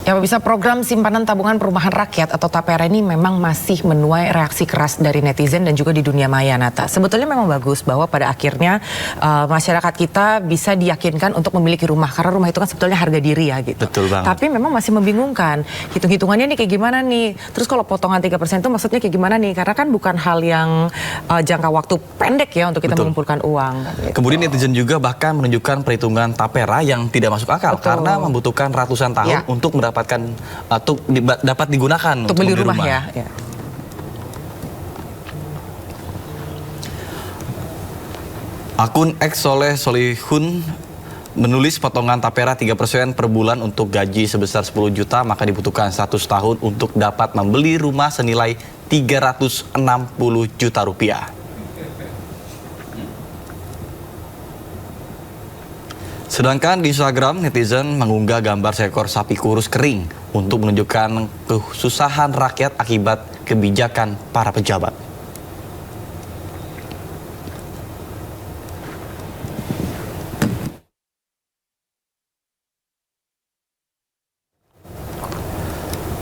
Ya, pemirsa, program simpanan tabungan perumahan rakyat atau TAPERA ini memang masih menuai reaksi keras dari netizen dan juga di dunia maya, Nata. Sebetulnya memang bagus bahwa pada akhirnya masyarakat kita bisa diyakinkan untuk memiliki rumah, karena rumah itu kan sebetulnya harga diri ya gitu. Betul banget. Tapi memang masih membingungkan, hitung-hitungannya nih kayak gimana nih, terus kalau potongan 3% itu maksudnya kayak gimana nih, karena kan bukan hal yang jangka waktu pendek ya untuk kita mengumpulkan uang. Gitu. Kemudian netizen juga bahkan menunjukkan perhitungan TAPERA yang tidak masuk akal. Betul. Karena membutuhkan ratusan tahun untuk mendapatkan dapat digunakan untuk beli rumah ya. Akun @solehsolihun menulis potongan TAPERA 3% per bulan untuk gaji sebesar 10 juta, maka dibutuhkan 100 tahun untuk dapat membeli rumah senilai 360 juta rupiah. Sedangkan di Instagram, netizen mengunggah gambar seekor sapi kurus kering untuk menunjukkan kesusahan rakyat akibat kebijakan para pejabat.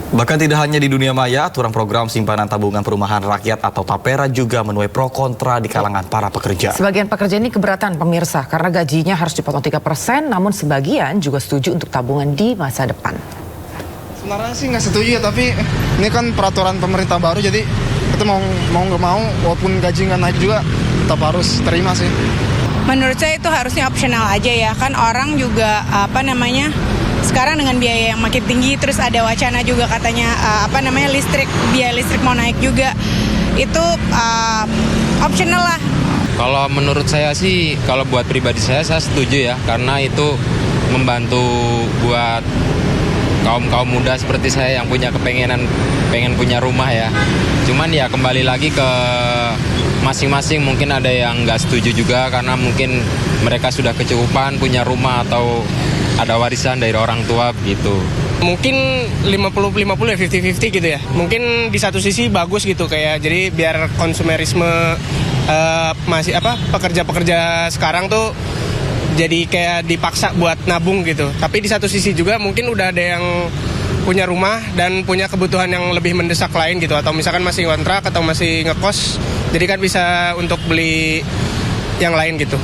Bahkan tidak hanya di dunia maya, aturan program simpanan tabungan perumahan rakyat atau TAPERA juga menuai pro kontra di kalangan para pekerja. Sebagian pekerja ini keberatan, pemirsa, karena gajinya harus dipotong 3%, namun sebagian juga setuju untuk tabungan di masa depan. Sebenarnya sih nggak setuju ya, tapi ini kan peraturan pemerintah baru, jadi kita mau nggak mau, walaupun gaji nggak naik juga tetap harus terima sih. Menurut saya itu harusnya opsional aja ya, kan orang juga sekarang dengan biaya yang makin tinggi, terus ada wacana juga katanya biaya listrik mau naik juga, itu opsional lah. Kalau menurut saya sih, kalau buat pribadi saya setuju ya, karena itu membantu buat kaum muda seperti saya yang pengen punya rumah ya. Cuman ya kembali lagi ke masing-masing, mungkin ada yang nggak setuju juga karena mungkin mereka sudah kecukupan punya rumah atau ada warisan dari orang tua gitu. Mungkin 50-50 ya, 50-50 gitu ya. Mungkin di satu sisi bagus gitu, kayak jadi biar konsumerisme pekerja-pekerja sekarang tuh jadi kayak dipaksa buat nabung gitu. Tapi di satu sisi juga mungkin udah ada yang punya rumah dan punya kebutuhan yang lebih mendesak lain gitu, atau misalkan masih kontrak atau masih ngekos, jadi kan bisa untuk beli yang lain gitu.